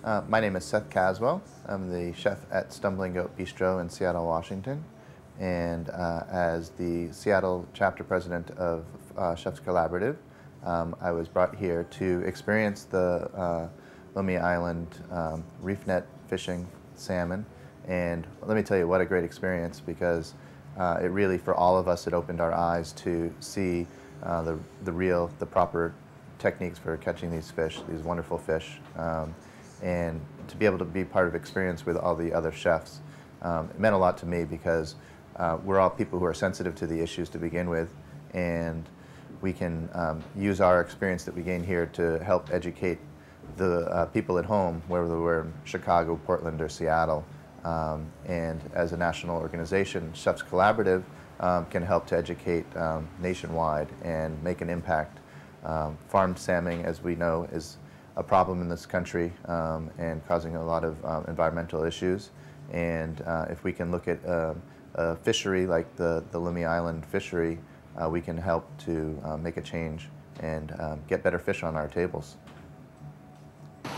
My name is Seth Caswell. I'm the chef at Stumbling Goat Bistro in Seattle, Washington. And as the Seattle chapter president of Chefs Collaborative, I was brought here to experience the Lummi Island reef net fishing salmon. And let me tell you what a great experience, because it really, for all of us, it opened our eyes to see the proper techniques for catching these fish, these wonderful fish. And to be able to be part of experience with all the other chefs, it meant a lot to me, because we're all people who are sensitive to the issues to begin with, and we can use our experience that we gain here to help educate the people at home, whether we're in Chicago, Portland, or Seattle. And as a national organization, Chefs Collaborative can help to educate nationwide and make an impact. Farmed salmon, as we know, is a problem in this country and causing a lot of environmental issues. And if we can look at a fishery like the Lummi Island fishery, we can help to make a change and get better fish on our tables. I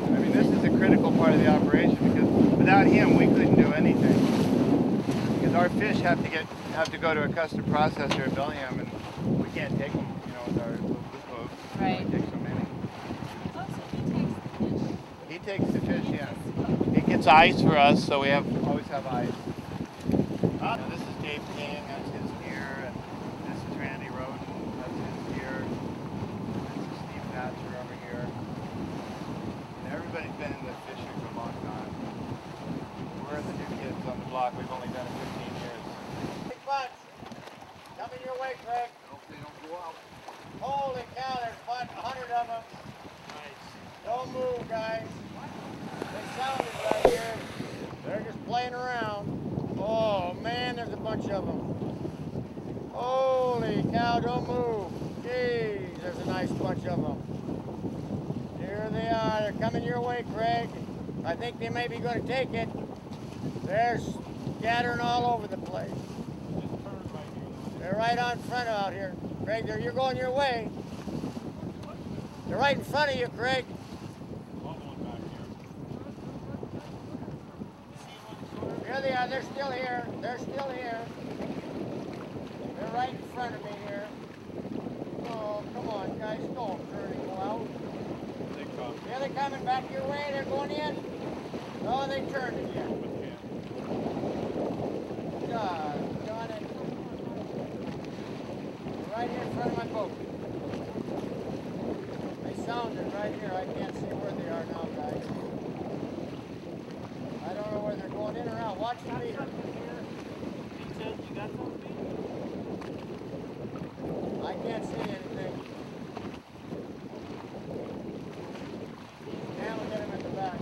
mean, this is a critical part of the operation, because without him, we couldn't do anything. Because our fish have to go to a custom processor in Bellingham, and we can't take them, you know, with our little boat. Right. We take so many. Oh, so he takes the fish. He takes the fish, yeah. He gets ice for us, so we always have ice. Now, this is Dave King, that's his gear, and this is Randy Roden, that's his gear. This is Steve Thatcher over here. And everybody's been in the fishing for a long time. We're the new kids on the block. We've only done it 15 years. Big bunch. Coming your way, Craig. Hope they don't go out. Holy cow, there's about 100 of them. Nice. Don't move, guys. They sounded right here. They're just playing around. Oh, man, there's a bunch of them. Holy cow, don't move. Jeez, there's a nice bunch of them. Here they are. They're coming your way, Craig. I think they may be going to take it. They're scattering all over the place. They're right on front out here. Craig, you're going your way. They're right in front of you, Craig. Here they are. They're still here. They're still here. They're right in front of me here. Oh, come on, guys. Don't hurry. Go out. Yeah, they're coming back your way. They're going in. Oh, they turned again. God, darn it. They're right here in front of my boat. They sounded right here. I can't see where they are now, guys. I don't know where they're going, in or out. Watch the meter. You got something? I can't see anything. Now we'll get him at the back.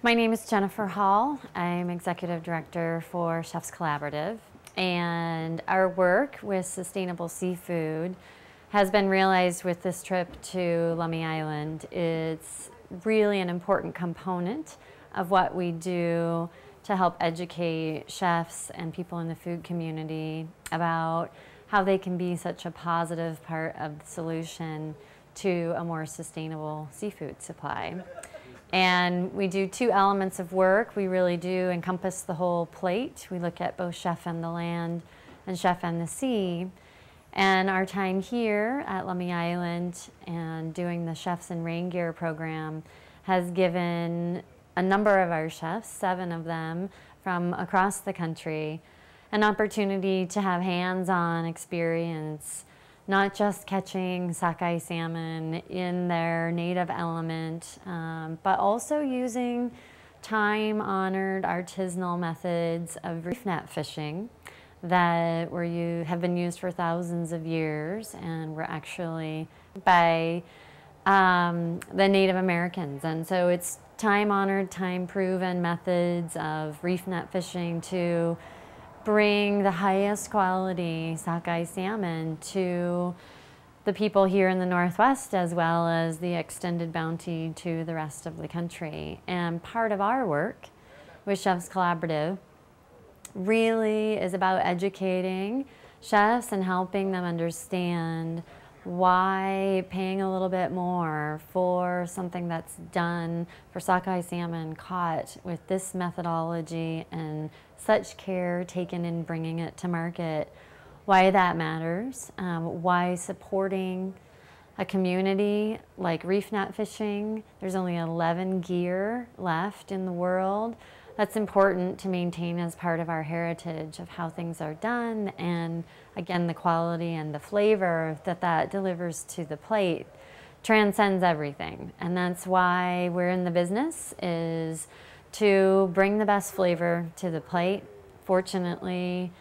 My name is Jennifer Hall. I'm Executive Director for Chefs Collaborative, and our work with sustainable seafood has been realized with this trip to Lummi Island. It's really an important component of what we do to help educate chefs and people in the food community about how they can be such a positive part of the solution to a more sustainable seafood supply. And we do two elements of work. We really do encompass the whole plate. We look at both chef and the land and chef and the sea. And our time here at Lummi Island and doing the Chefs in Raingear program has given a number of our chefs, 7 of them from across the country, an opportunity to have hands-on experience, not just catching sockeye salmon in their native element, but also using time-honored artisanal methods of reef net fishing that have been used for thousands of years and were actually by the Native Americans. And so it's time-honored, time-proven methods of reef net fishing to bring the highest quality sockeye salmon to the people here in the Northwest, as well as the extended bounty to the rest of the country. And part of our work with Chefs Collaborative really is about educating chefs and helping them understand why paying a little bit more for something that's done for sockeye salmon caught with this methodology and such care taken in bringing it to market, why that matters, why supporting a community like reef net fishing, there's only 11 gear left in the world. That's important to maintain as part of our heritage of how things are done, and again, the quality and the flavor that delivers to the plate transcends everything. And that's why we're in the business, is to bring the best flavor to the plate. Fortunately,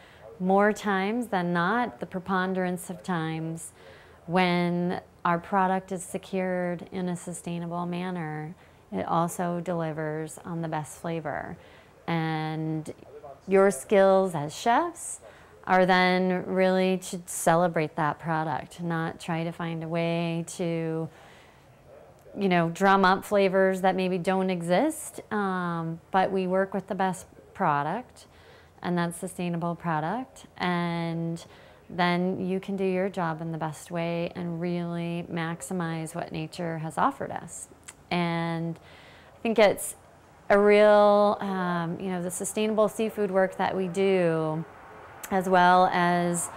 more times than not, the preponderance of times when our product is secured in a sustainable manner, it also delivers on the best flavor. And your skills as chefs are then really to celebrate that product, not try to find a way to, you know, drum up flavors that maybe don't exist, but we work with the best product, and that's sustainable product, and then you can do your job in the best way and really maximize what nature has offered us. And I think it's a real, you know, the sustainable seafood work that we do, as well as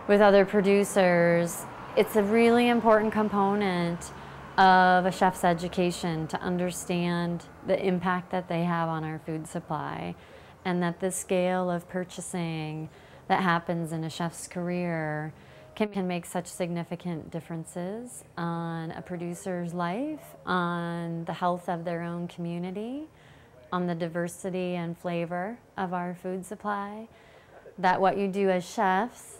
with other producers, it's a really important component of a chef's education to understand the impact that they have on our food supply, and that the scale of purchasing that happens in a chef's career can make such significant differences on a producer's life, on the health of their own community, on the diversity and flavor of our food supply, that what you do as chefs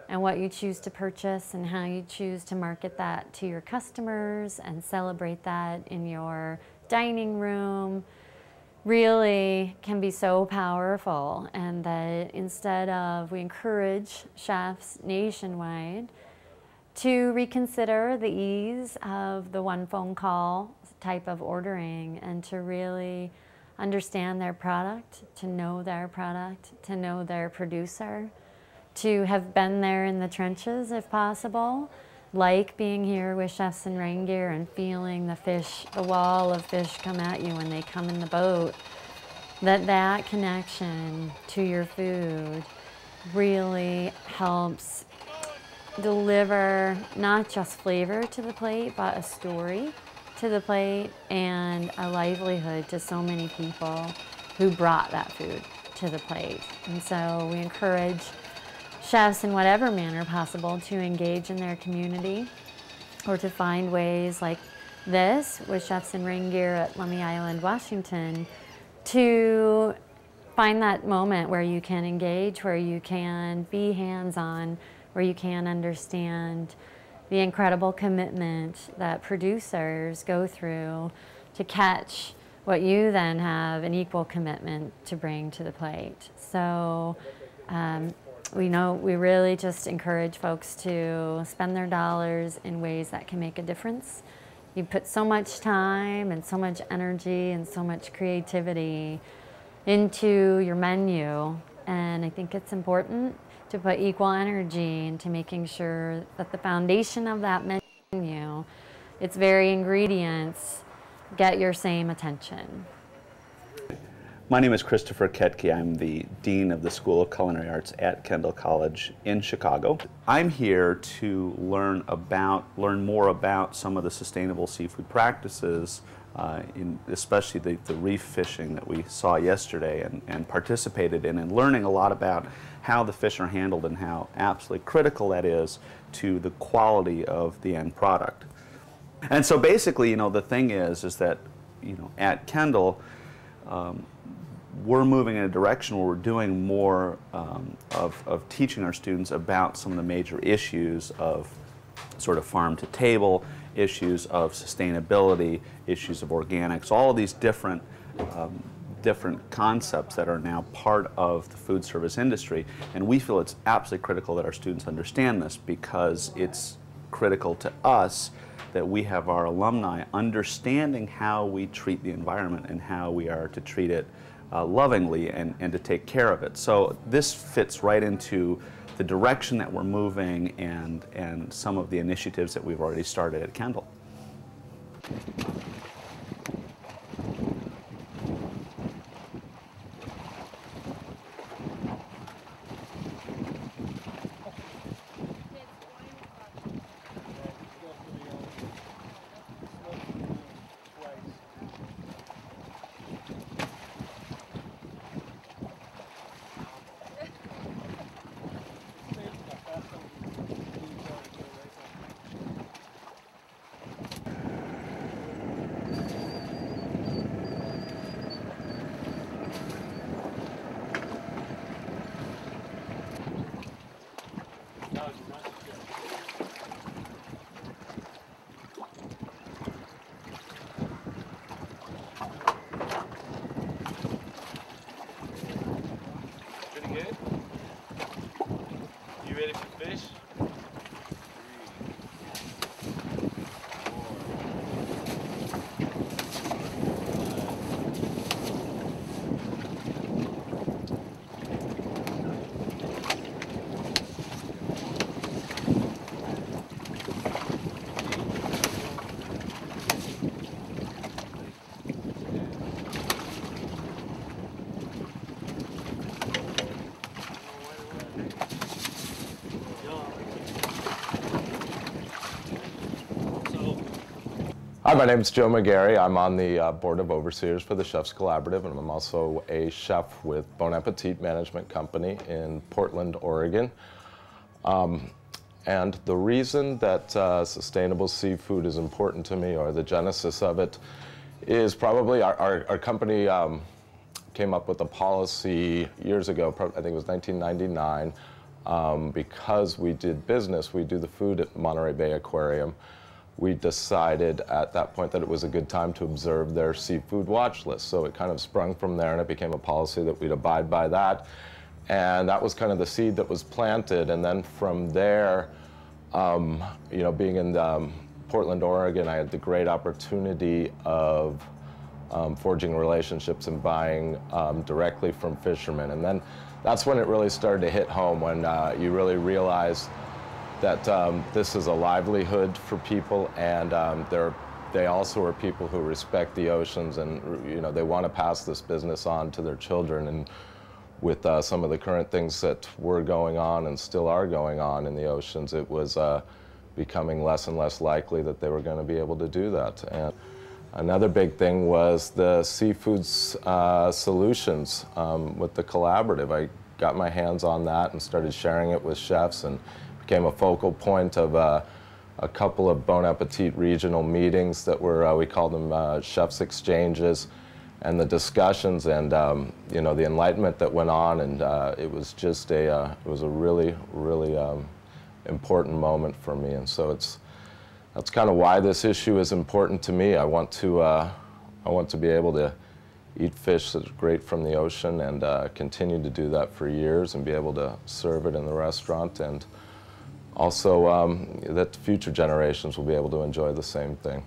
and what you choose to purchase and how you choose to market that to your customers and celebrate that in your dining room really can be so powerful. And that instead of, we encourage chefs nationwide to reconsider the ease of the one phone call type of ordering, and to really understand their product, to know their product, to know their producer, to have been there in the trenches if possible, like being here with Chefs in Raingear and feeling the fish, the wall of fish come at you when they come in the boat, that connection to your food really helps deliver not just flavor to the plate, but a story to the plate and a livelihood to so many people who brought that food to the plate. And so we encourage chefs in whatever manner possible to engage in their community, or to find ways like this with Chefs in Raingear at Lummi Island, Washington, to find that moment where you can engage, where you can be hands-on, where you can understand the incredible commitment that producers go through to catch what you then have an equal commitment to bring to the plate. So we really just encourage folks to spend their dollars in ways that can make a difference You put so much time and so much energy and so much creativity into your menu, and I think it's important to put equal energy into making sure that the foundation of that menu, its very ingredients, get your same attention. My name is Christopher Ketke. I'm the Dean of the School of Culinary Arts at Kendall College in Chicago. I'm here to learn more about some of the sustainable seafood practices, especially the reef fishing that we saw yesterday and participated in, and learning a lot about how the fish are handled and how absolutely critical that is to the quality of the end product. And so basically, the thing is that, at Kendall, we're moving in a direction where we're doing more of teaching our students about some of the major issues of sort of farm to table, issues of sustainability, issues of organics, all of these different concepts that are now part of the food service industry. And we feel it's absolutely critical that our students understand this, because it's critical to us that we have our alumni understanding how we treat the environment and how we are to treat it lovingly and to take care of it. So this fits right into the direction that we're moving and some of the initiatives that we've already started at Kendall. You ready for fish? Hi, my name is Joe McGarry. I'm on the Board of Overseers for the Chefs Collaborative, and I'm also a chef with Bon Appetit Management Company in Portland, Oregon. And the reason that sustainable seafood is important to me, or the genesis of it, is probably our company came up with a policy years ago, I think it was 1999, because we did business, we do the food at Monterey Bay Aquarium. We decided at that point that it was a good time to observe their seafood watch list. So it kind of sprung from there, and it became a policy that we'd abide by that. And that was kind of the seed that was planted. And then from there, being in Portland, Oregon, I had the great opportunity of forging relationships and buying directly from fishermen. And then that's when it really started to hit home, when you really realize that this is a livelihood for people, and they also are people who respect the oceans, and they want to pass this business on to their children. And with some of the current things that were going on and still are going on in the oceans, it was becoming less and less likely that they were going to be able to do that. And another big thing was the seafood solutions with the collaborative. I got my hands on that and started sharing it with chefs, and became a focal point of a couple of Bon Appetit regional meetings that were, we called them chefs exchanges, and the discussions and the enlightenment that went on, and it was just it was a really, really important moment for me. And so that's kind of why this issue is important to me. I want to be able to eat fish that's great from the ocean, and continue to do that for years, and be able to serve it in the restaurant, and also that future generations will be able to enjoy the same thing.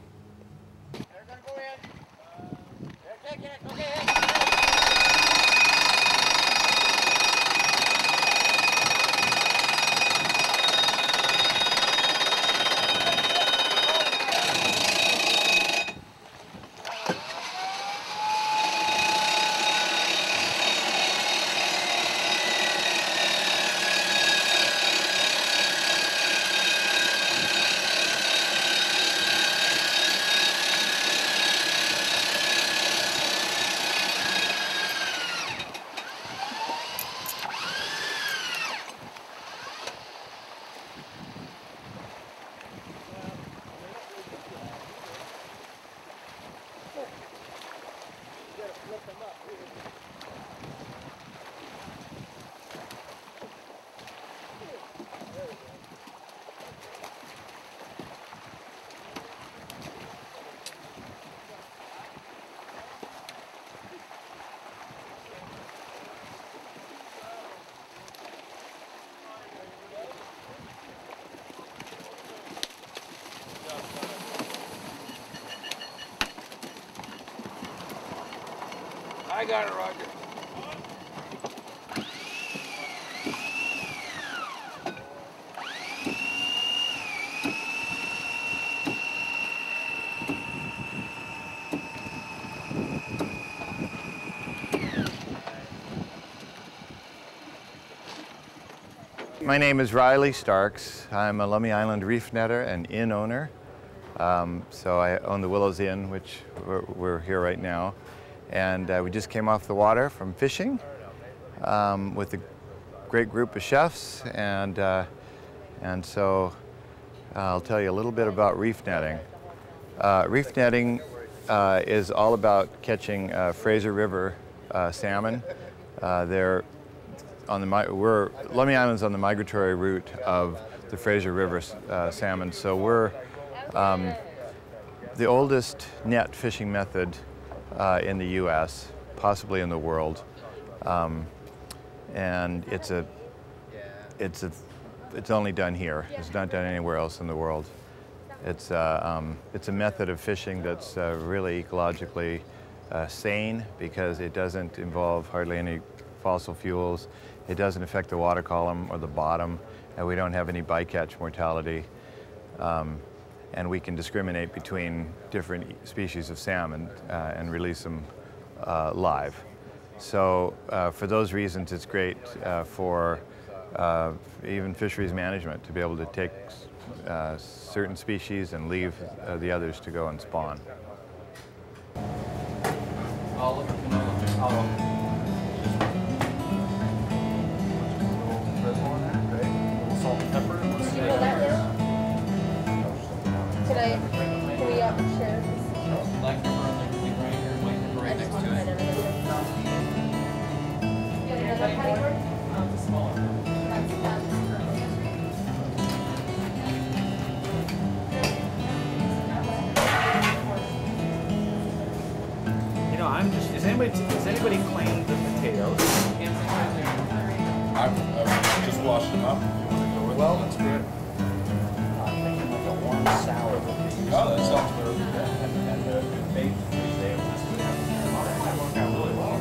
I got it, Roger. My name is Riley Starks. I'm a Lummi Island reef netter and inn owner. So I own the Willows Inn, which we're here right now. And we just came off the water from fishing with a great group of chefs. And so I'll tell you a little bit about reef netting. Reef netting is all about catching Fraser River salmon. Lummi Island's on the migratory route of the Fraser River salmon, so we're the oldest net fishing method in the U.S., possibly in the world, and it's only done here. It's not done anywhere else in the world. It's a method of fishing that's really ecologically sane because it doesn't involve hardly any fossil fuels. It doesn't affect the water column or the bottom, and we don't have any bycatch mortality. And we can discriminate between different species of salmon and release them live. So for those reasons, it's great for even fisheries management to be able to take certain species and leave the others to go and spawn. Salt and pepper. Can we share this? Black pepper and like In Raingear, white pepper right next to it. Another category? The smaller. You know, does anybody claim the potatoes? I've just washed them up. Well, that's good. I'm thinking like a warm salad would be. Oh, that sounds very good. And the baked potatoes. That worked out really well.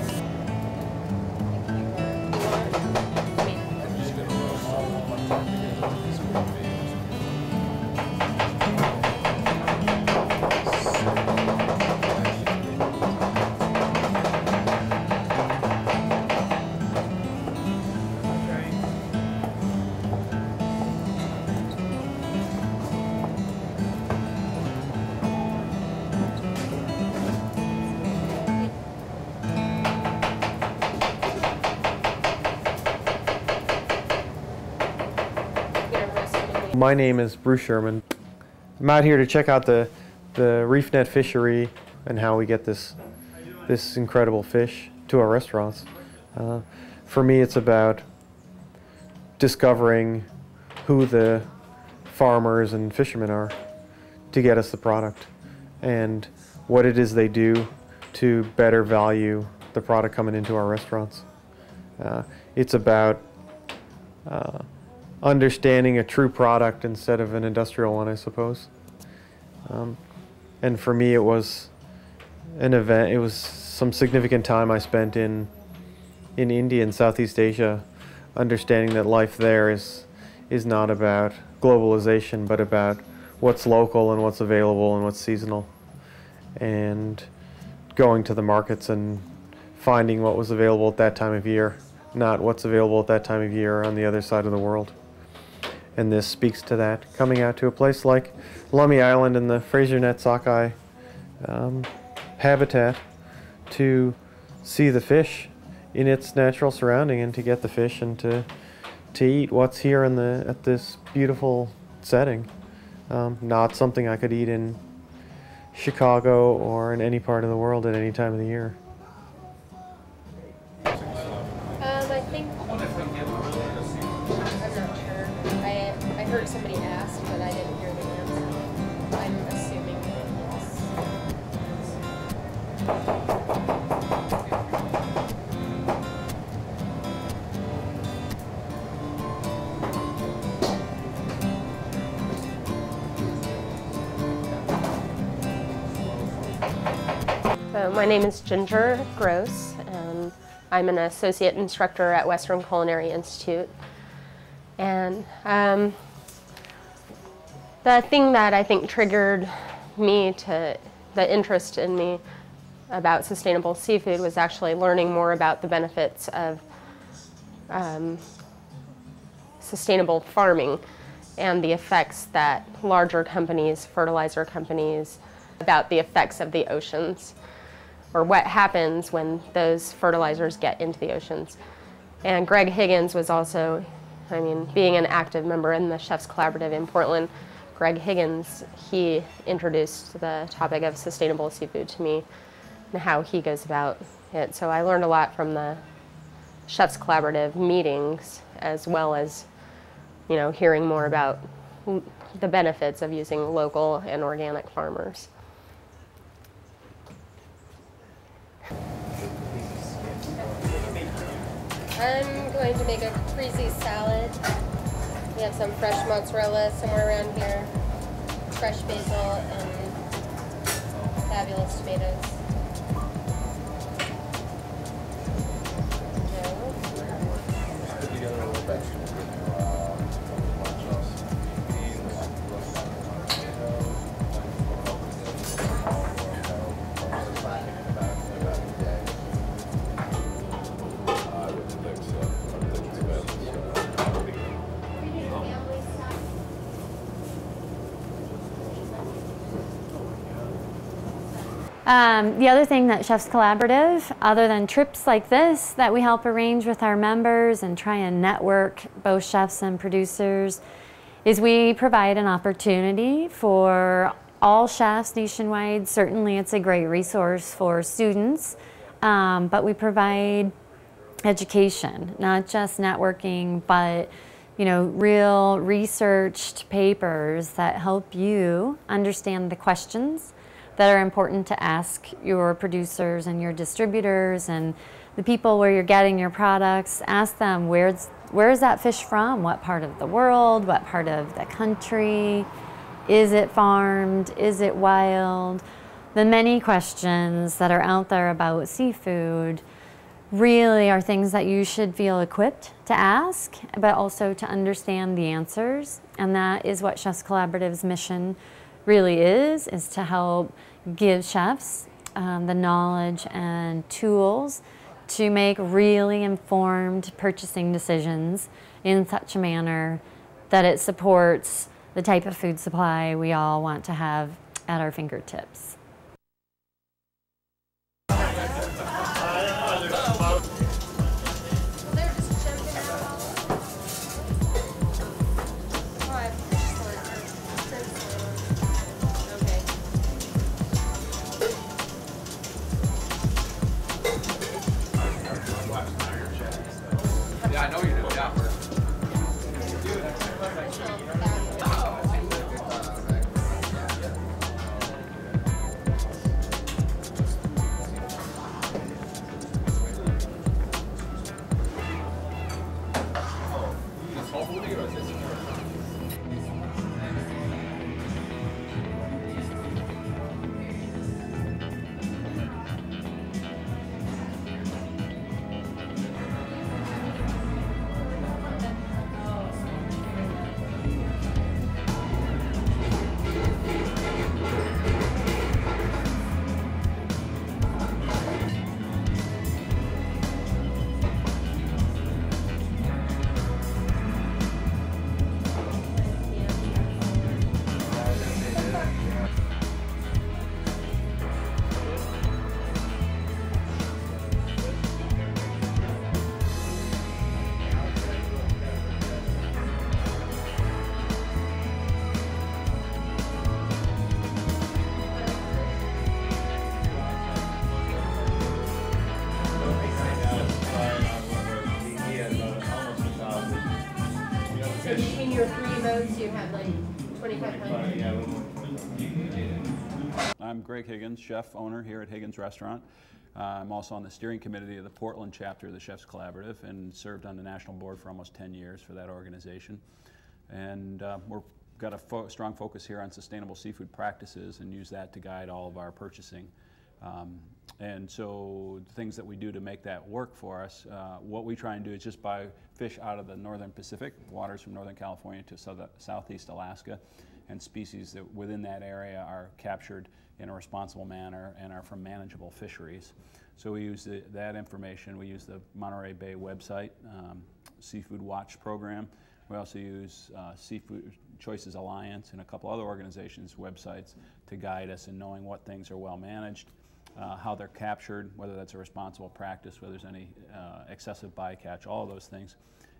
My name is Bruce Sherman. I'm out here to check out the reef net fishery and how we get this incredible fish to our restaurants. For me, it's about discovering who the farmers and fishermen are to get us the product and what it is they do to better value the product coming into our restaurants. It's about understanding a true product instead of an industrial one, I suppose. And for me, it was an event. It was some significant time I spent in India and Southeast Asia, understanding that life there is not about globalization, but about what's local and what's available and what's seasonal. And going to the markets and finding what was available at that time of year, not what's available at that time of year on the other side of the world. And this speaks to that. Coming out to a place like Lummi Island and the Fraser net sockeye habitat to see the fish in its natural surrounding and to get the fish and to eat what's here at this beautiful setting. Not something I could eat in Chicago or in any part of the world at any time of the year. My name is Ginger Gross, and I'm an associate instructor at Western Culinary Institute. And the thing that I think triggered me to the interest in me about sustainable seafood was actually learning more about the benefits of sustainable farming and the effects that larger companies, fertilizer companies, about the effects of the oceans, or what happens when those fertilizers get into the oceans. And Greg Higgins was also, I mean, being an active member in the Chefs Collaborative in Portland, Greg Higgins, he introduced the topic of sustainable seafood to me and how he goes about it. So I learned a lot from the Chefs Collaborative meetings, as well as, you know, hearing more about the benefits of using local and organic farmers. I'm going to make a caprese salad. We have some fresh mozzarella somewhere around here, fresh basil, and fabulous tomatoes. The other thing that Chefs Collaborative, other than trips like this that we help arrange with our members and try and network both chefs and producers, is we provide an opportunity for all chefs nationwide. Certainly it's a great resource for students, but we provide education, not just networking, but real researched papers that help you understand the questions that are important to ask your producers and your distributors and the people where you're getting your products. Ask them, where is that fish from? What part of the world? What part of the country? Is it farmed? Is it wild? The many questions that are out there about seafood really are things that you should feel equipped to ask, but also to understand the answers. And that is what Chefs Collaborative's mission really is to help give chefs the knowledge and tools to make really informed purchasing decisions in such a manner that it supports the type of food supply we all want to have at our fingertips. I know you do, yeah. So between your 3 votes, you have like 2,500. I'm Greg Higgins, chef owner here at Higgins Restaurant. I'm also on the steering committee of the Portland chapter of the Chefs Collaborative and served on the national board for almost 10 years for that organization. And we've got a strong focus here on sustainable seafood practices and use that to guide all of our purchasing. And so the things that we do to make that work for us, what we try and do is just buy fish out of the northern Pacific, waters from northern California to southeast Alaska, and species that within that area are captured in a responsible manner and are from manageable fisheries. So we use that information. We use the Monterey Bay website, Seafood Watch program. We also use Seafood Choices Alliance and a couple other organizations' websites to guide us in knowing what things are well managed, how they're captured, whether that's a responsible practice, whether there's any excessive bycatch, all of those things,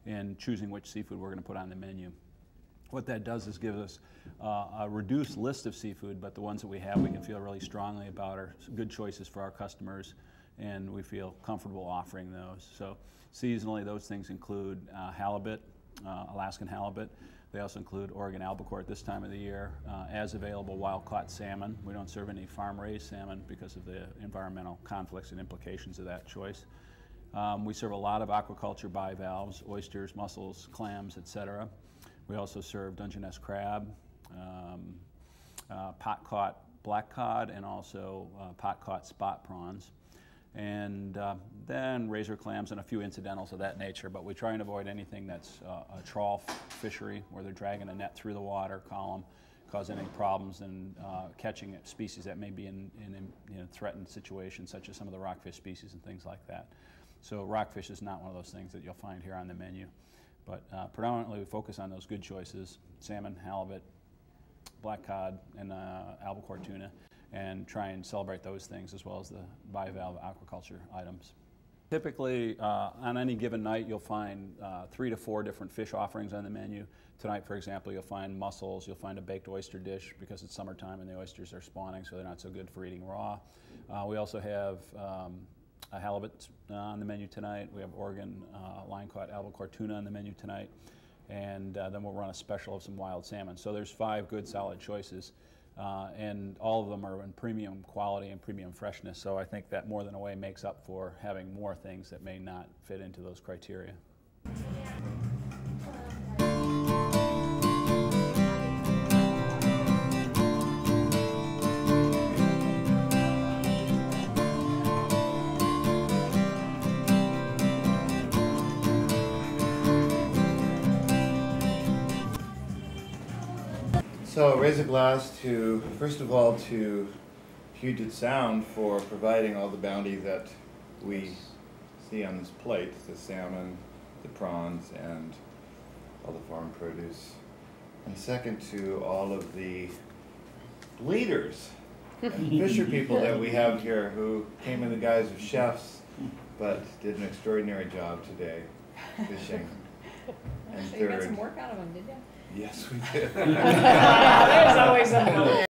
and choosing which seafood we're going to put on the menu. What that does is give us a reduced list of seafood, but the ones that we have we can feel really strongly about are good choices for our customers, and we feel comfortable offering those. So seasonally, those things include halibut, Alaskan halibut. They also include Oregon albacore at this time of the year, as available wild-caught salmon. We don't serve any farm-raised salmon because of the environmental conflicts and implications of that choice. We serve a lot of aquaculture bivalves, oysters, mussels, clams, etc. We also serve Dungeness crab, pot-caught black cod, and also pot-caught spot prawns. And then razor clams and a few incidentals of that nature, but we try and avoid anything that's a trawl fishery where they're dragging a net through the water column, causing any problems, and catching species that may be in threatened situations, such as some of the rockfish species and things like that. So rockfish is not one of those things that you'll find here on the menu. But predominantly we focus on those good choices: salmon, halibut, black cod, and albacore tuna, and try and celebrate those things as well as the bivalve aquaculture items. Typically, on any given night, you'll find 3 to 4 different fish offerings on the menu. Tonight, for example, you'll find mussels, you'll find a baked oyster dish because it's summertime and the oysters are spawning, so they're not so good for eating raw. We also have a halibut on the menu tonight. We have Oregon line-caught albacore tuna on the menu tonight. And then we'll run a special of some wild salmon. So there's 5 good solid choices. And all of them are in premium quality and premium freshness. So I think that more than a way makes up for having more things that may not fit into those criteria. So raise a glass to, first of all, to Puget Sound for providing all the bounty that we see on this plate, the salmon, the prawns, and all the farm produce. And second, to all of the leaders and fisher people that we have here who came in the guise of chefs but did an extraordinary job today fishing. And so you got some work out of them, did you? Yes, we did. There's always a